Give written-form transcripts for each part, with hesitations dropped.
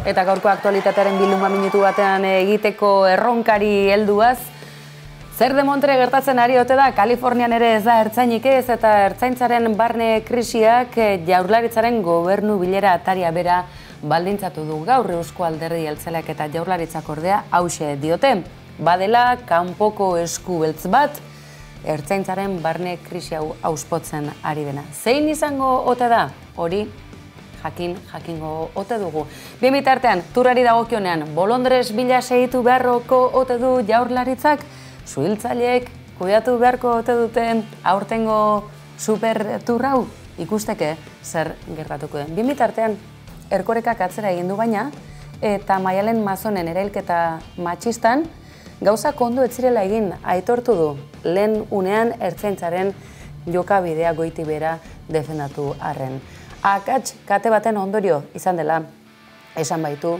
Eta gaurko aktualitatearen bilduma minutu batean egiteko erronkari helduaz, zer demontre gertatzen ari ote da, Kalifornian ere ez da ertzainik ez, eta ertzaintzaren barne krisiak Jaurlaritzaren gobernu bilera ataria bera baldintzatu du. Gaur Eusko Alderdi Jeltzaleak eta Jaurlaritzak ordea hauxe diote. Badela kanpoko esku beltz bat, ertzaintzaren barne krisi hau auspotzen ari dena. Zein izango ote da? Hori jakingo ote dugu. Bien bitartean, turari dagokionean, bolondrez bila segitu beharroko ote du Jaurlaritzak, suhiltzaileek kudeatu beharko ote duten aurtengo super turrau, ikusteke zer gertatuko den. Bien bitartean, Erkorekak atzera egin du baina, eta Maialen Mazonen erailketa matxistan, gauzak ondo ez zirela egin aitortu du, lehen unean ertzaintzaren jokabidea goiti bera defendatu arren. Akats kate baten ondorio izan dela esan baitu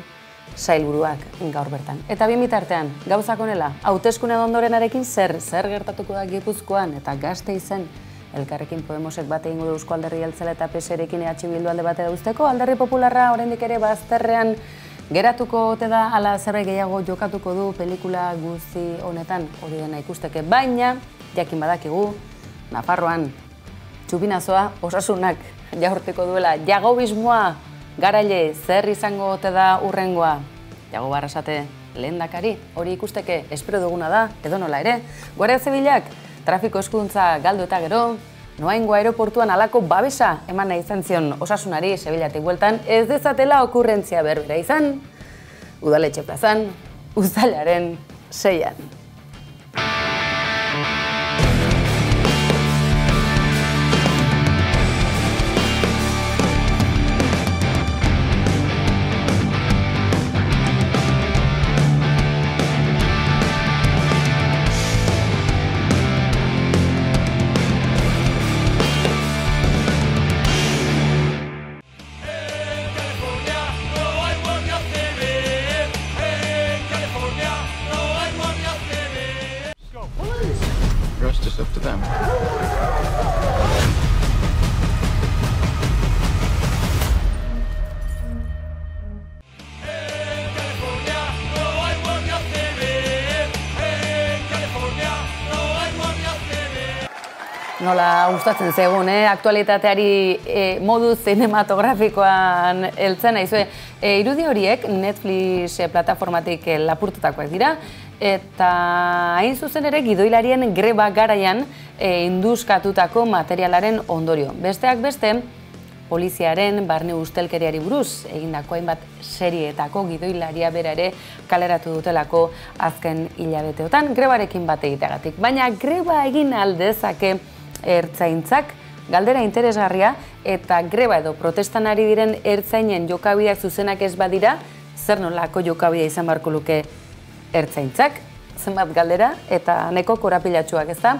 sailburuak gaur bertan. Eta bien bitartean, gauzak honela, hauteskune ondorenarekin zer gertatuko da Gipuzkoan eta Gasteizen Elkarrekin Podemosek bat egingo du Eusko Alderdi Jeltzale eta PSrekin EH Bildu alde batera uzteko, Alderdi Popularra oraindik ere bazterrean geratuko ote da, ala zerbait gehiago jokatuko du pelikula guzti honetan, hori dena ikusteke. Baina, jakin badakigu, Nafarroan, txupinazoa osasunak jaurteko duela, jagobismoa garaile zer izango ote da urrengoa. Jago Barrasate lehendakari, hori ikusteke espero duguna da, edo nola ere. Guardia Zibilak, trafiko eskuduntza galdu eta gero, Noaingo aeroportuan alako babesa eman nahi izan zion osasunari Sevillatik bueltan, ez dezatela okurrentzia berbera izan, Udaletxe plazan, uztailaren 6an. It's just up to them. Nola gustatzen zegoen, aktualitateari modu zinematografikoan heltzen naizue. Irudi horiek Netflix plataformatik lapurtutakoak dira, eta hain zuzen ere gidoilarien greba garaian induskatutako materialaren ondorio. Besteak beste, poliziaren barne ustelkeriari buruz egindako hainbat serieetako gidoilaria bera ere kaleratu dutelako azken hilabeteotan grebarekin bat egiteagatik. Baina greba egin aldezake ertzaintzak, galdera interesgarria, eta greba edo protestan ari diren ertzainen jokabideak zuzenak ez badira, zer nolako jokabidea izan beharko luke ertzaintzak, zenbat galdera, eta neko korapilatsuak, ez da?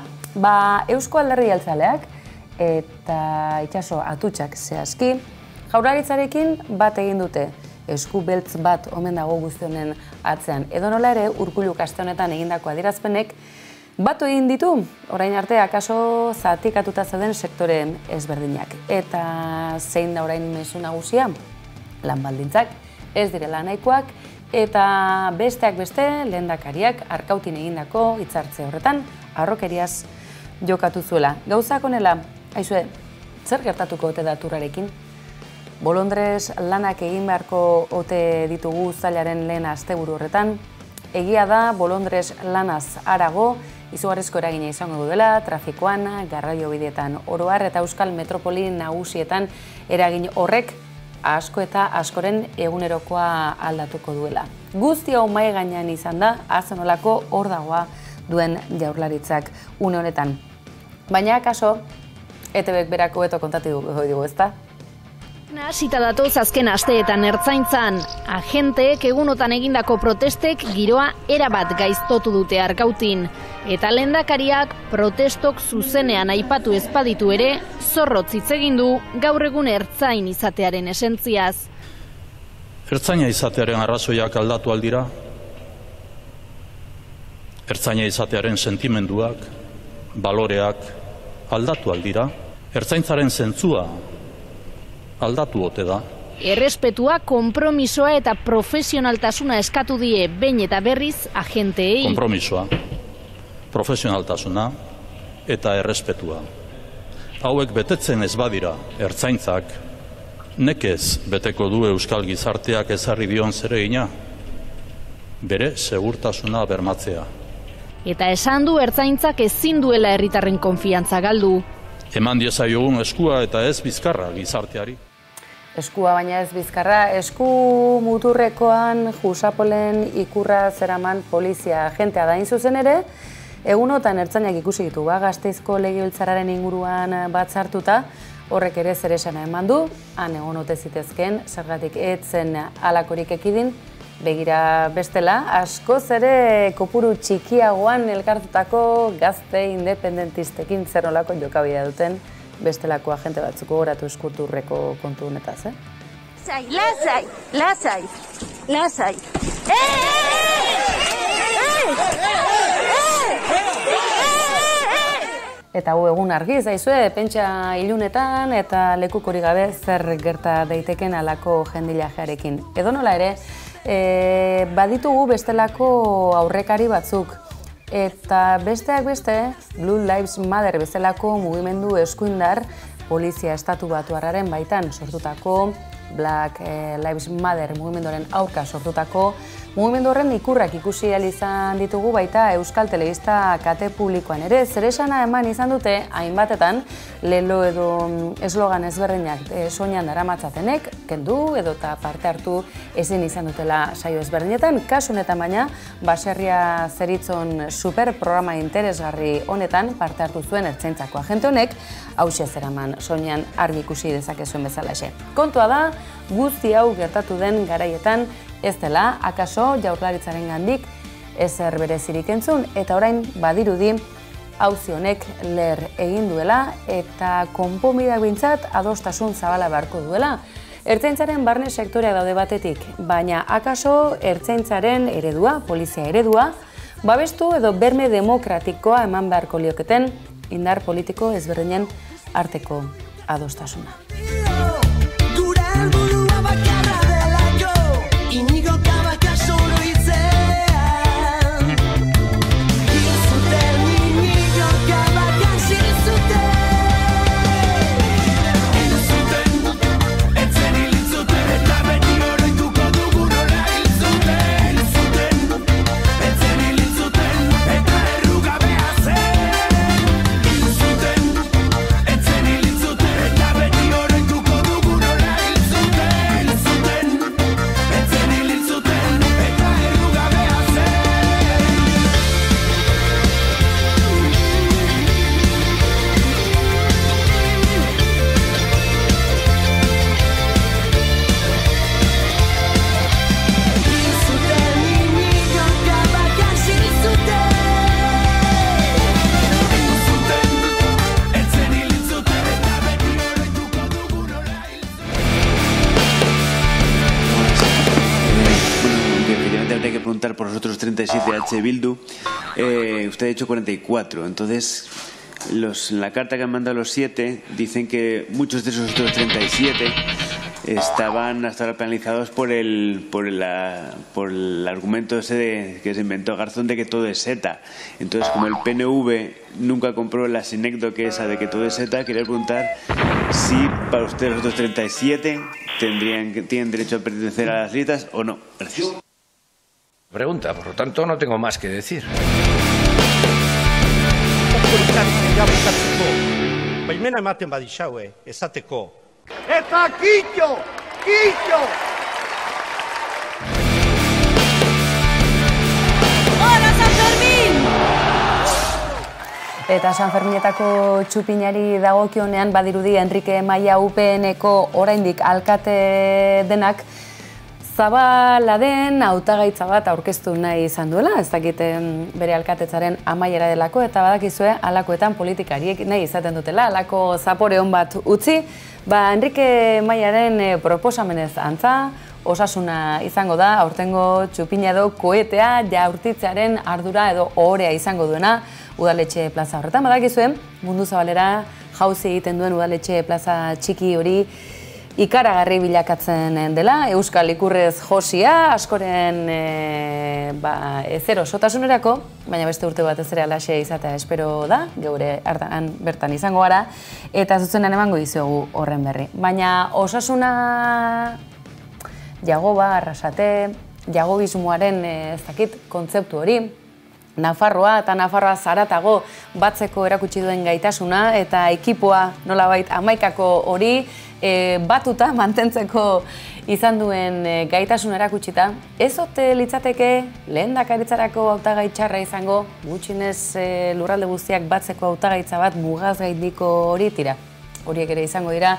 Eusko Alderdi Jeltzaleak eta itxaso atutxak zehazki, Jaurlaritzarekin bat egin dute, esku beltz bat omen dago guzti honen atzean. Edo nola ere, Urkullu aste honetan egindako adierazpenek, batu egin ditu, orain arte, akaso zatikatuta zauden sektoreen ezberdinak. Eta zein da orain mezu nagusia? Lan baldintzak ez direla nahikoak, eta besteak beste lehendakariak Arkautin egindako hitzartze horretan harrokeriaz jokatu zuela. Gauzak honela, aizue, zer gertatuko ote da turrarekin? Bolondrez lanak egin beharko ote ditugu uztailaren lehen asteburu horretan. Egia da, bolondrez lanaz harago, izugarrizko eragina izango duela, trafikoan, garraiobideetan oro har eta Euskal Metropoli nagusietan eragin horrek asko eta askoren egunerokoa aldatuko duela. Guzti hau mahai gainean izan da, azenolako hor dagoa duen Jaurlaritzak une honetan. Baina akaso, ETBek berako beto kontatu dugu, ezta? Hasita datoz azken asteetan ertzaintzan, agenteek egunotan egindako protestek giroa erabat gaiztotu dute Arkautin. Eta lehendakariak protestok zuzenean aipatu ezpaditu ere, zorrotz hitz egin du gaur egun ertzain izatearen esentziaz. Ertzaina izatearen arrazoiak aldatu aldira, ertzaina izatearen sentimenduak, baloreak aldatu aldira, ertzaintzaren zentzua aldatu ote da. Errespetua, konpromisoa eta profesionaltasuna eskatu die behin eta berriz agenteei. Konpromisoa, profesionaltasuna eta errespetua. Hauek betetzen ez badira ertzaintzak, nekez beteko du euskal gizarteak ezarri dion zeregina, bere segurtasuna bermatzea. Eta esan du ertzaintzak ezin duela herritarren konfiantza galdu. Eman diezaiogun eskua eta ez bizkarra gizarteari. Eskua baina ez bizkarra, esku muturrekoan Jusapolen ikurra zeraman polizia agentea da zuzen ere, egunotan ertzainak ikusi ditu, Gasteizko legebiltzarraren inguruan batzartuta, horrek ere zer esana eman du, han egon ote zitezken, zergatik etzen halakorik ekidin, begira bestela, askoz ere kopuru txikiagoan elkartutako gazte independentistekin zer nolako jokabidea duten bestelako agente batzuk gogoratu eskuturreko kontu honetaz, Lasai, lasai, lasai. Eta hu egun argi zaizue, pentsa ilunetan eta lekukorik gabe zer gerta daiteken alako jendilajearekin. Edonola ere, baditugu bestelako aurrekari batzuk. Eta besteak beste, Blue Lives Matter bezalako mugimendu eskuindar polizia estatu batuarraren baitan sortutako, Black Lives Matter mugimenduaren aurka sortutako, mugimendu horren ikurrak ikusi ahal izan ditugu baita Euskal Telebista kate publikoan ere. Zer esana eman izan dute hainbatetan lelo edo eslogan ezberdinak soinean daramatzatenek kendu edo eta parte hartu ezin izan dutela saio ezberdinetan. Kasu honetan baina, baserria zeritzon super programa interesgarri honetan parte hartu zuen ertzaintzako agente honek, hauxe zeraman soinean argi ikusi dezakezuen bezalaxe. Kontua da, guzti hau gertatu den garaietan ez dela, akaso Jaurlaritzaren gandik ezer berezirik entzun, eta orain badirudi auzi honek leher egin duela eta konponbideak behintzat adostasun zabala beharko duela. Ertzaintzaren barne sektoreak daude batetik, baina akaso ertzaintzaren eredua, polizia eredua, babestu edo berme demokratikoa eman beharko lioketen indar politiko ezberdinen arteko adostasuna. Por los otros 37 H. Bildu, usted ha dicho 44, entonces en la carta que han mandado los 7 dicen que muchos de esos otros 37 estaban hasta ahora penalizados por el argumento ese que se inventó Garzón de que todo es ETA. Entonces, como el PNV nunca compró la sinécdoque esa de que todo es ETA, quería preguntar si para usted los otros 37 tienen derecho a pertenecer a las listas o no. Gracias. Pregunta, por lo tanto no tengo más que decir. Baimena ematen badixaue, esateko. Eta kitxo! Kitxo! Hola, San Fermin! Eta San Ferminetako txupinari dagokionean badirudi Enrique Maia UPN-eko oraindik alkate denak zabala den hautagaitza bat aurkeztu nahi izan duela, ez dakiten bere alkatetzaren amaiera delako, eta badakizue halakoetan politikariek nahi izaten dutela, halako zapore hon bat utzi. Enrique Maiaren proposamenez antza, osasuna izango da, aurtengo txupina edo koetea jaurtitzearen ardura edo ohorea izango duena udaletxe plaza horretan. Badakizue, mundu zabalera jauzi egiten duen udaletxe plaza txiki hori ikaragarri bilakatzen dela, euskal ikurrez josia, askoren ezer osotasunerako, baina beste urte bat ez ere alaxe izatea espero da, geure hartan bertan izango gara, eta zuzenean emango dizuegu horren berri. Baina osasuna Jagoba, Arrasate, jagobismoaren ez dakit kontzeptu hori, Nafarroa eta Nafarroa zaratago batzeko erakutsi duen gaitasuna eta ekipoa nolabait hamaikako hori batuta mantentzeko izan duen gaitasun erakutsita. Ez ote litzateke lehendakaritzarako hautagai txarra izango, gutxinez lurralde guztiak batzeko hautagaitza bat mugaz gaindiko hori tira. Horiek ere izango dira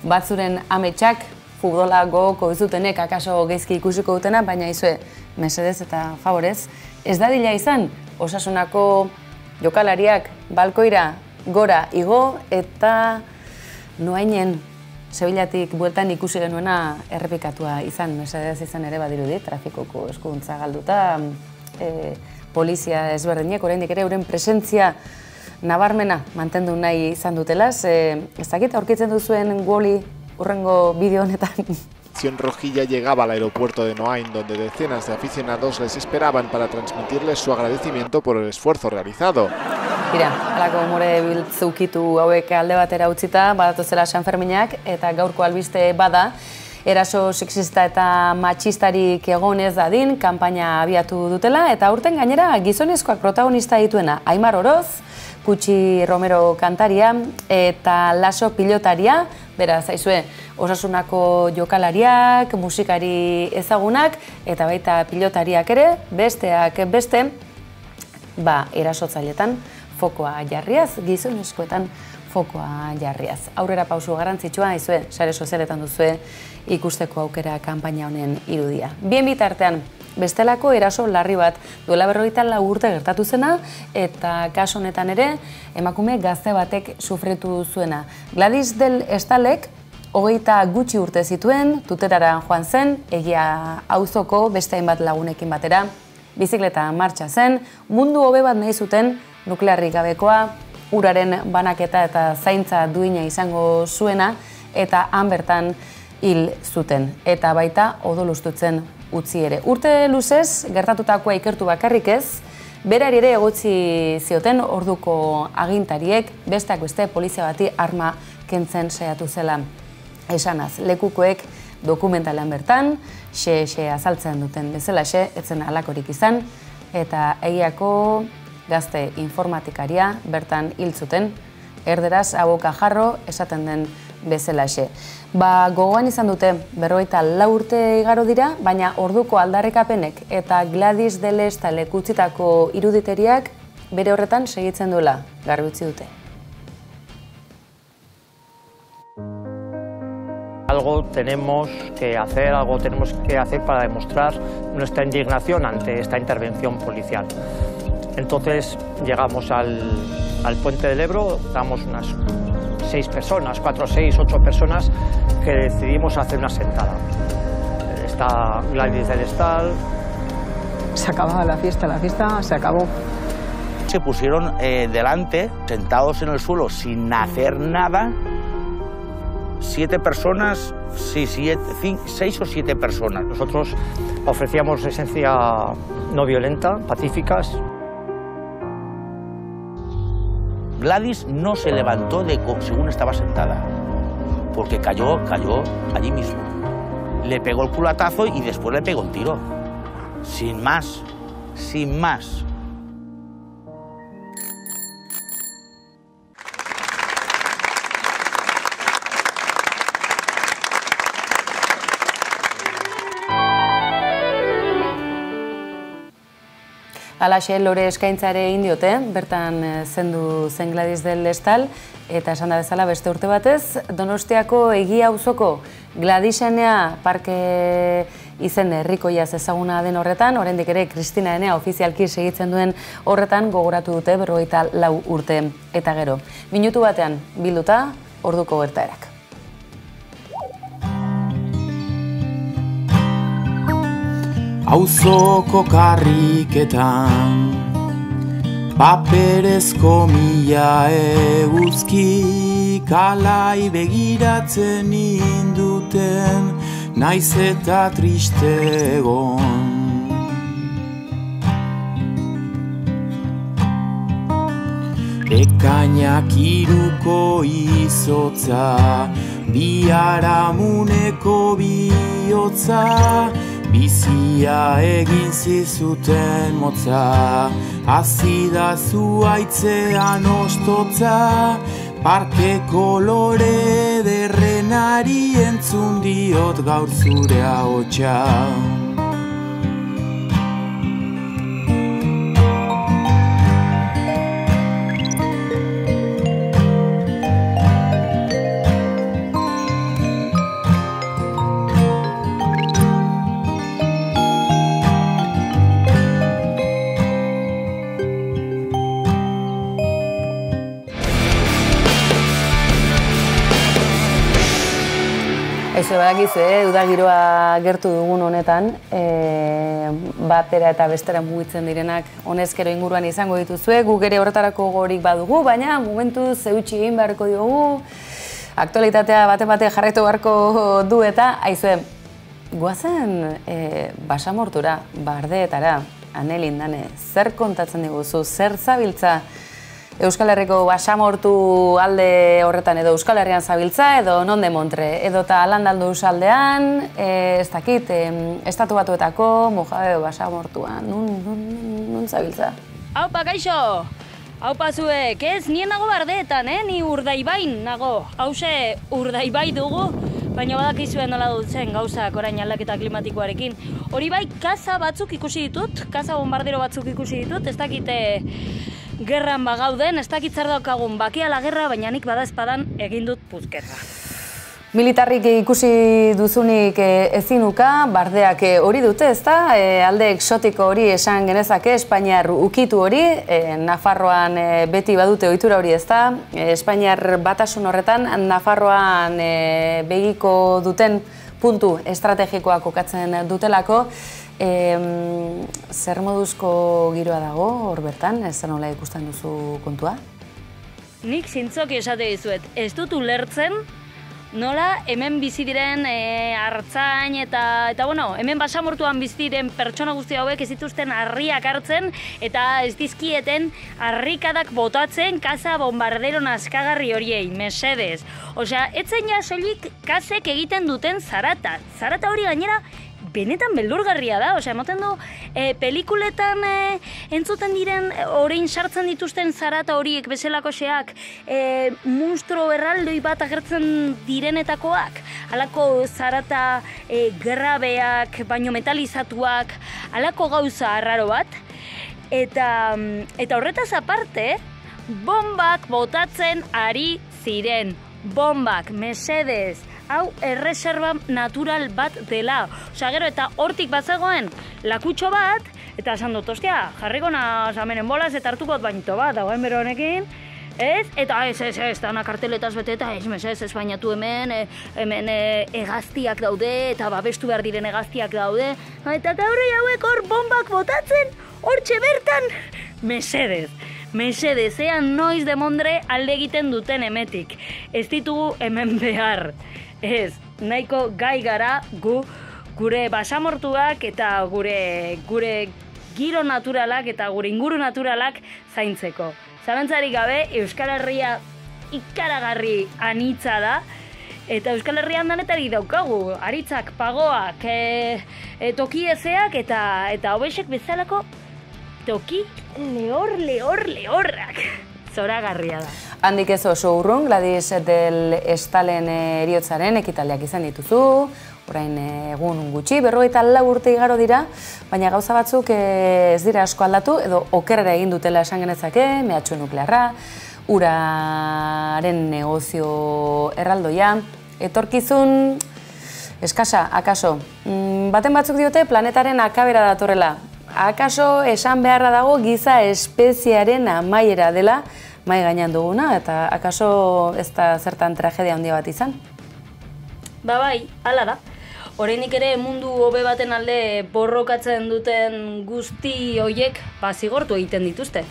batzuren ametsak, futbola gogoko izutenek akaso geizki ikusiko dutena, baina izue, mesedez eta favorez, ez dadila izan, Osasunako jokalariak balkoira gora igo eta noainen Sevillatik bueltan ikusi genuena errepikatua izan, mesedez izan ere badirudi, trafikoko eskuduntza galduta, polizia ezberdinek, oraindik ere euren presentzia nabarmena mantendu nahi izan dutelaz. Ez dakit, aurkitzen duzuen goli hurrengo bideo honetan. Rojilla llegaba al aeropuerto de Noain, donde decenas de aficionados les esperaban para transmitirles su agradecimiento por el esfuerzo realizado. Tira, halako umore biltzukitu hauek alde batera utzita, badatuzela Sanferminak, eta gaurko albiste bada, eraso sexista eta matxistarik egonez dadin, kanpaina abiatu dutela, eta aurten gainera gizonezkoak protagonista dituena, Aimar Oroz, Kutxi Romero kantaria eta Laso pilotaria, beraz, aizue, Osasunako jokalariak, musikari ezagunak, eta baita pilotariak ere, besteak beste, erasotzailetan fokoa jarriaz, gizonezkoetan fokoa jarriaz. Aurrera pausu garrantzitsua, aizue, sare sozialetan duzue ikusteko aukera kanpaina honen irudia. Bien bitartean, bestelako eraso larri bat duela 44 urte gertatu zena, eta kasu honetan ere, emakume gazte batek sufritu zuena. Gladys del Estalek, 20 gutxi urte zituen, Tuterara joan zen, Egia auzoko beste hainbat lagunekin batera, bizikleta martxa zen, mundu hobe bat nahi zuten, nuklearrik gabekoa, uraren banaketa eta zaintza duina izango zuena, eta han bertan hil zuten, eta baita odolustutzen utzi ere. Urte luzez, gertatutakoa ikertu bakarrik ez, berari ere egotzi zioten orduko agintariek, besteak beste polizia bati arma kentzen saiatu zela. Esanaz, lekukoek dokumentalan bertan, xe azaltzen duten bezalaxe, etzen halakorik izan, eta Egiako gazte informatikaria bertan hil zuten, erderaz aboka jarro esaten den bezalaxe. Gogoan izan dute 44 urte igaro dira, baina orduko aldarrikapenek eta Gladys del Estalek utzitako iruditeriak bere horretan segitzen duela garbi utzi dute. Algo tenemos que hacer para demostrar nuestra indignación ante esta intervención policial. Entonces llegamos al puente del Ebro, damos unas 6 personas, 4, 6, 8 personas que decidimos hacer una sentada. Está Gladys del Estal. Se acababa la fiesta se acabó. Se pusieron delante, sentados en el suelo, sin hacer nada, 7 personas, 6 o 7 personas. Nosotros ofrecíamos esencia no violenta, pacíficas. Gladys no se levantó según estaba sentada, porque cayó allí mismo. Le pegó el culatazo y después le pegó un tiro. Sin más, sin más. Alaxe lore eskaintzare indiote, bertan zendu zen Gladys del Estal, eta esan da bezala beste urte batez, Donostiako Egia auzoko Gladysenea parke izen herrikoiaz ezaguna den horretan, oraindik ere Kristina Enea ofizialki segitzen duen horretan gogoratu dute 44 urte eta gero. Minutu batean bilduta orduko gertaerak. Auzoko karriketan paperezko mila eguzki kalai begiratzen induten naiz eta triste egon. Ekainak iruko izotza, biharamuneko bihotza, bizia egin zizuten motza, azida zuaitzean ostotza, parke kolore derrenari entzun diot gaur zure ahotsa. Aizu, badakizu, udagiroa gertu dugun honetan, batera eta bestera mugitzen direnak honezkero inguruan izango dituzue, guk ere horretarako gogorik badugu, baina momentuz eutsi egin beharko diogu, aktualitatea bate jarraitu beharko du eta, aizu, guazen basamortura, bardeetara, Anelin Dane, zer kontatzen diguzu, zer zabiltza Euskal Herriko basamortu alde horretan edo Euskal Herrian zabiltza edo non de Montre, edo eta Landaldu aldean, ez dakit, estatu batuetako, Mojave basamortuan, nun zabiltza? Haupa, kaixo! Haupa zuek, ez, nien nago bardeetan, ni Urdaibain nago. Hauze Urdaibai dugu, baina badakizuen nola dutzen gauzak orain aldaketa klimatikoarekin. Hori bai, kaza batzuk ikusi ditut, kaza bombardero batzuk ikusi ditut, ez dakite gerran bagauden, ez dakit zer daukagun bakiala gerra, baina nik badaezpadan egin dut puzkerra. Militarrik ikusi duzunik ezinuka, bardeak hori dute, ezta? Alde exotiko hori esan genezake, Espainiar ukitu hori, Nafarroan beti badute ohitura hori, ezta? Espainiar batasun horretan, Nafarroan begiko duten puntu estrategikoak kokatzen dutelako, zer moduzko giroa dago hor bertan, zer nola ikusten duzu kontua? Nik zintzoki esate dizuet, ez dut ulertzen nola hemen bizi diren artzain eta bueno, hemen basamortuan bizi diren pertsona guzti hauek ez dituzten harriak hartzen eta ez dizkieten harrikadak botatzen kaza bombardero naskagarri horiei, mesedez. Osea, etzen ja soilik kazek egiten duten zarata. Zarata hori gainera benetan beldurgarria da, osea, emoten du pelikuletan entzuten diren orain sartzen dituzten zarata horiek bezalako xeak, monstro erraldoi bat agertzen direnetakoak, halako zarata grabeak, baino metalizatuak, halako gauza arraro bat, eta horretaz aparte, bombak botatzen ari ziren, bombak, mesedez, hau erreserba natural bat dela. Osea, gero eta hortik bat zegoen lakutxo bat, eta esan dut, ostia, jarriko naz amenen bolaz eta hartukot bainito bat, dagoen bero honekin, ez? Eta ez, dana karteletaz beteta, ez bainatu hemen hegaztiak daude, eta babestu behar diren hegaztiak daude, eta gaurri hauek hor bombak botatzen, hortxe bertan, mesedez. Mesedez, noiz de Mondre alde egiten duten emetik. Ez ditugu hemen behar. Ez, nahiko gai gara gure basamortuak eta gure giro naturalak eta gure inguru naturalak zaintzeko. Zalantzarik gabe, Euskal Herria ikaragarri anitza da, eta Euskal Herrian danetarik daukagu, aritzak, pagoak, toki ezeak eta obesek bezalako toki lehorrak. Zoragarria da. Handik ez oso urrun, Gladys del Estalen eriotzaren ekitaldiak izan dituzu, orain egun gutxi, 54 urte igaro dira, baina gauza batzuk ez dira asko aldatu, edo okerrera egin dutela esan genezake, mehatxu nuklearra, uraren negozio erraldoia, etorkizun eskasa, akaso. Baten batzuk diote planetaren akabera datorrela. Akaso esan beharra dago giza espeziaren amaiera dela mai gainean duguna, eta akaso ez da zertan tragedia handia bat izan? Ba bai, hala da. Oraindik ere mundu hobe baten alde borrokatzen duten guzti hoiek zigortu egiten dituzte.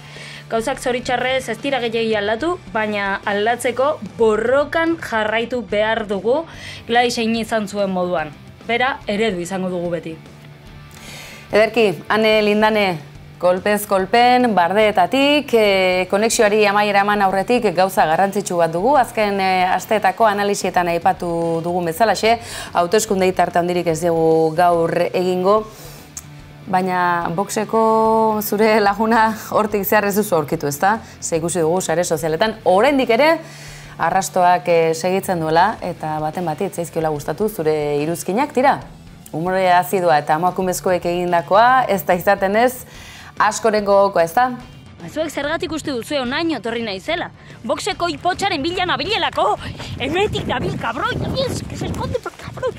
gauzak zoritxarrez ez dira gehiagi aldatu, baina aldatzeko borrokan jarraitu behar dugu Gladys egin izan zuen moduan. Bera, eredu izango dugu beti. Ederki, Ane Lindane, kolpez kolpen, bardeetatik, konexioari amaiera eman aurretik gauza garrantzitsu bat dugu. Azken asteetako analisietan aipatu dugun bezalaxe, hauteskundei tarte handirik ez dugu gaur egingo, baina boxeko zure laguna hortik zehar ez duzu aurkitu, ezta? Ze ikusi dugu sare sozialetan, oraindik ere arrastoak segitzen duela, eta baten bati zaizkiola gustatu zure iruzkinak, tira? Humore azidua eta emakumezkoek egindakoa, ez da izaten ez, askoren gogokoa, ez da? Zuek zergatik uste duzu onaino etorri naizela. Boxeko ipotxaren bila nabilelako. Hemetik dabil, kabroi, que se esconde por kabroi.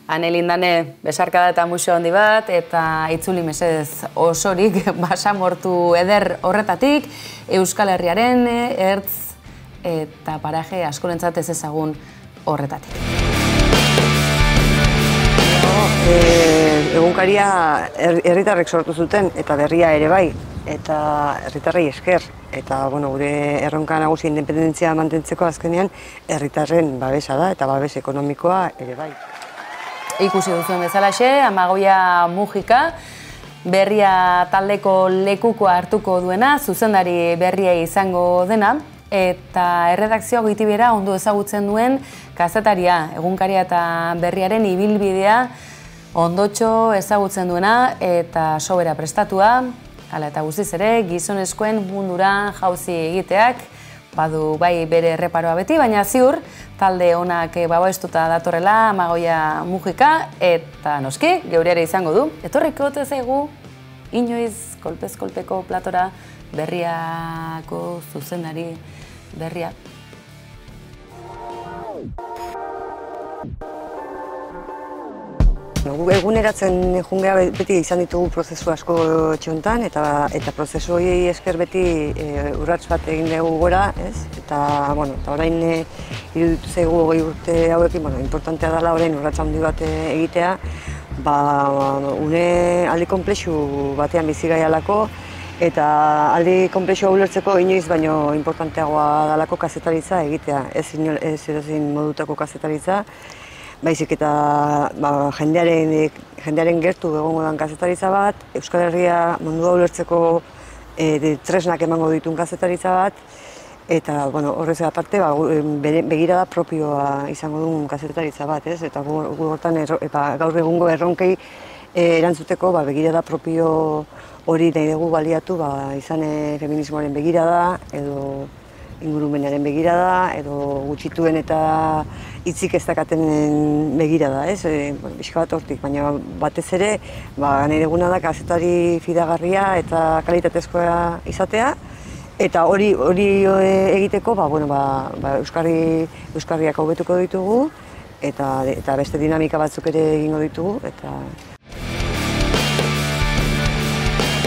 Ane Lindane, besarkada eta muxo handi bat, eta itzuli mesedez osorik basamortu eder horretatik, Euskal Herriaren ertz eta paraje askorentzat ez ezagun horretatik. Egunkaria herritarrek sortu zuten eta berria ere bai, eta herritarrei esker. Eta gure erronka nagusi independentzia mantentzeko azkenean herritarren babesa da eta babes ekonomikoa ere bai. Ikusi duzuen bezalaxe, Amagoia Mujika, berria taldeko lekukoa hartuko duena, zuzendari berria izango dena, eta erredakzioa goitibera ondo ezagutzen duen kazetaria, egunkaria eta berriaren ibilbidea ondotxo ezagutzen duena eta sobera prestatua, hala eta guztiz ere, gizonezkoen mundura jauzi egiteak, badu bai bere erreparoa beti, baina ziur, talde honak babestuta datorrela Amagoia Mujika, eta noski, geure ere izango du. Etorriko ote zaigu, inoiz kolpez kolpeko platora berriako zuzendari berria. Eguneratzen jungea beti izan ditugu prozesu asko txontan, eta prozesu hori esker beti urrats bat egin dugu gora, ez? Eta orain iruditu zaigu 20 urte hauekin, importantea dela orain urrats handi bat egitea, une aldi konplexu batean bizi gaialako, eta aldi konplexua ulertzeko inoiz baino importanteagoa dalako kazetaritza egitea, ez edozein modutako kazetaritza, baizik eta jendearen gertu egongo den kazetaritza bat, Euskal Herria mundua ulertzeko tresnak emango dituen kazetaritza bat, eta horrez aparte begirada propioa izango duen kazetaritza bat, ez? Eta gaur egungo erronkei erantzuteko begirada propio hori nahi dugu baliatu, izan feminismoaren begirada, edo ingurumenaren begirada, edo gutxituen eta hitzik ez dakaten begirada, ez? Bizka bat hortik, baina batez ere, nahi duguna da kazetari fidagarria eta kalitatezkoa izatea, eta hori egiteko Euskarriak hobetuko ditugu, eta beste dinamika batzuk ere egingo ditugu, eta...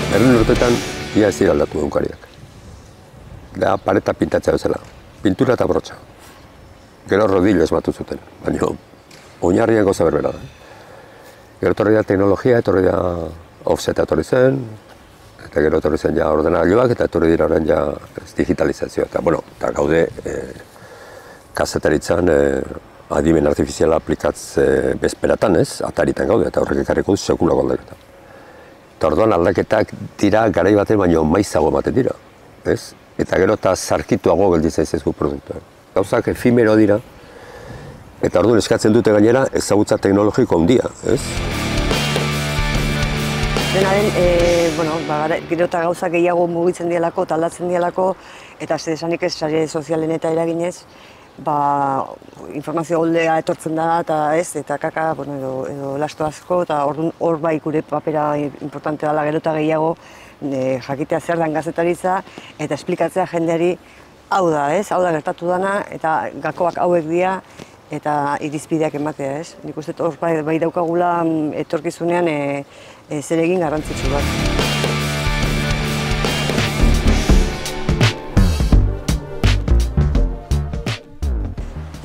Berren urtetan, ia ez dira aldatu egunkariak. Da pareta pintatzea bezala, pintura eta brotxa. Gero rodillo esmatu zuten, baina oinarrian gauza berbera da. Gero etorri da teknologia, etorri da offseta etorri zen, eta gero etorri zen ja ordenagailuak, eta etorri dira orain ja digitalizazioa. Eta gaude kazetaritzan adimen artifiziala aplikatze bezperatan ez, ataritan gaude, eta horrek ekarriko du sekulako aldaketa. Eta orduan aldaketak dira garai baten baino maizago ematen dira, ez? Eta gero eta zarkituago gelditzen zaizu produktua. Gauzak efimero dira, eta orduan eskatzen dute gainera ezagutza teknologiko handia, ez? Dena den, gero eta gauzak gehiago mugitzen dialako, aldatzen dialako, eta esanik ez sare sozialen eta eraginez, informazio goldea etortzen da, eta kaka, edo lasto asko, eta hor bai gure papera importante dela gero eta gehiago jakitea zer den gazetaritza, eta esplikatzea jendeari hau da, hau da gertatu dana, eta gakoak hauek dira, eta irizpideak ematea, ez? Nik uste hor bai daukagula etorkizunean zer egin garrantzitsu bat.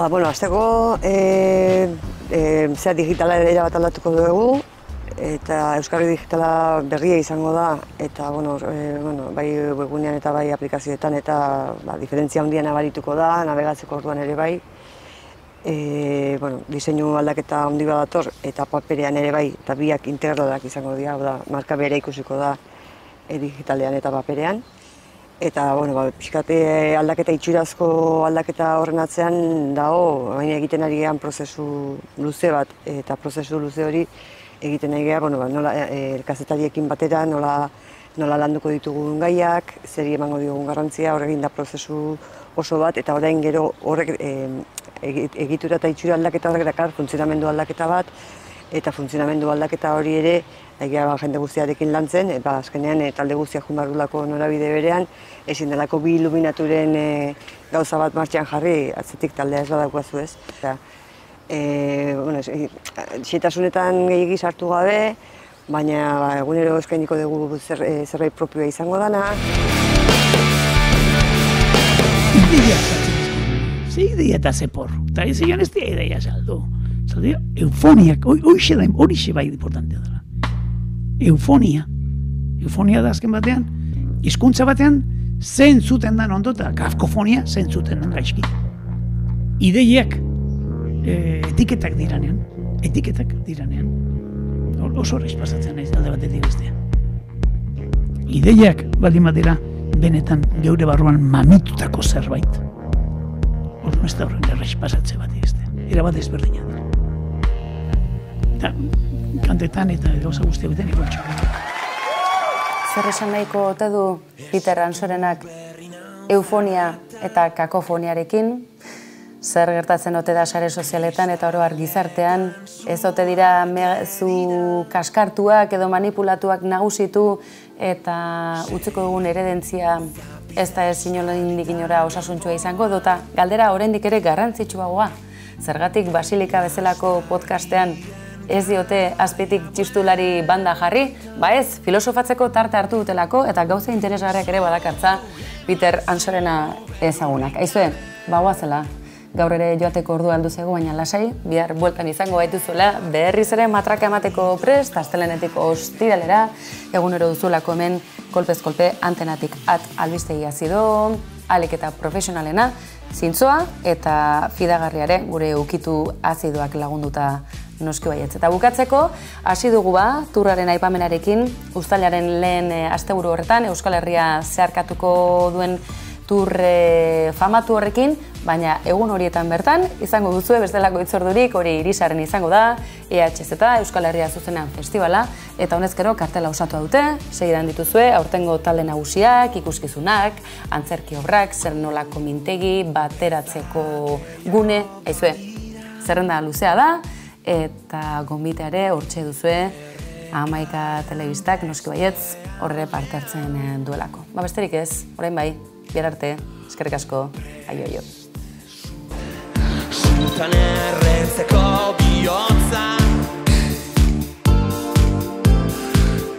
Azteko, zera digitala erabat aldatuko dugu, eta Euskarri Digitala berria izango da, eta bai webgunean eta bai aplikazioetan, eta diferentzia handia nabarituko da, navegatzeko orduan ere bai. Diseinu aldaketa handi badator, eta paperean ere bai, eta biak integralak izango dira, marka bere ikusiko da digitalean eta paperean. Eta, pixkate aldaketa itxurazko aldaketa horren atzean dago, baina egiten ari gehan prozesu luze bat, eta prozesu luze hori egiten ari gehan, nola kazetariekin batera, nola landuko ditugun gaiak, zeri emango ditugun garrantzia, horrekin da prozesu oso bat, eta orain gero horrek egitura eta itxura aldaketa horrek dakar, funtzionamendu aldaketa bat, eta funtzionamendu aldaketa hori ere, egia jende guztiarekin lantzen, azkenean talde guztiak junbarrulako norabide berean, ezin delako bi iluminaturen gauza bat martxan jarri, atzetik taldea ez badaukazu ez. Xetasunetan gehiagiz hartu gabe, baina egunero eskainiko dugu zerbait propioa izango dana. Ideia saltzen, ze ideia eta ze porro, eta ez egan ez dira ideia saldu. Saldu, eufoniak, horixe bai importantea dela. Eufonia da azken batean, hizkuntza batean, zentzuten dan ondota, kakofonia zentzuten dan gaizki. Ideiak etiketak diranean, oso horreiz pasatzen naiz alde batetik bestean. Ideiak baldin batera, benetan geure barruan mamitutako zerbait. Orduan ez da horren erreiz pasatze bat bestean, erabat ezberdina da. Eta kantetan eta gauza guztia beten igualtxo. Zer esan nahiko ote du Peter Ansorenak eufonia eta kakofoniarekin? Zer gertatzen ote da sare sozialetan eta oro har gizartean? Ez ote dira mezu kaskartuak edo manipulatuak nagusitu eta utziko dugun eredentzia ez da ez inondik inora osasuntsua izango, edota galdera oraindik ere garrantzitsuagoa. Zergatik Basilika bezalako podcastean ez diote azpitik txistulari banda jarri, ez, filosofatzeko tarte hartu dutelako eta gauza interesgarriak ere badakartza Peter Ansorena ezagunak. Aizue, bagoazela, gaur ere joateko ordua aldu zego, baina lasai, bihar bueltan izango gaituzuela, berriz ere matraka emateko prest, astelenetik ostiralera, egunero duzulako hemen kolpez kolpe antenatik albistegi azido, alik eta profesionalena, zintzoa eta fidagarriare gure ukitu azidoak lagunduta noski baietz. Eta bukatzeko, hasi dugu turraren aipamenarekin, uztailaren lehen asteburu horretan, Euskal Herria zeharkatuko duen turre famatu horrekin, baina egun horietan bertan, izango duzue bestelako itzordurik, hori Irisaren izango da, EHZ eta Euskal Herria zuzenean festivala, eta honezkero kartela osatua dute, segidan dituzue, aurtengo talde nagusiak, ikuskizunak, antzerki obrak, zer nolako mintegi, bateratzeko gune, aizue, zerrenda luzea da, eta gonbiteare hortxe duzue, Amaika telebistak noski baietz horre parte hartzen duelako. Besterik ez, orain bai, bihar arte, eskerrik asko, aio. Zutan erretzeko bihotza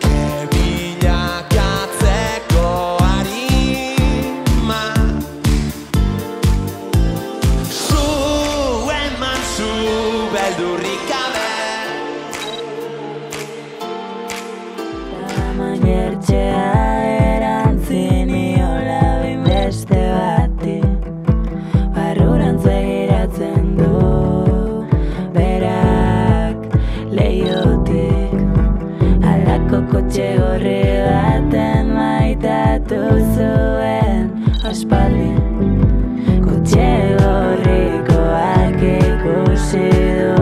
kebilakatzeko harima zu eman zu beldurrik gabe Amaiertxea kotxe horri baten maitatu zuen aspaldi kotxe horrikoak ikusi du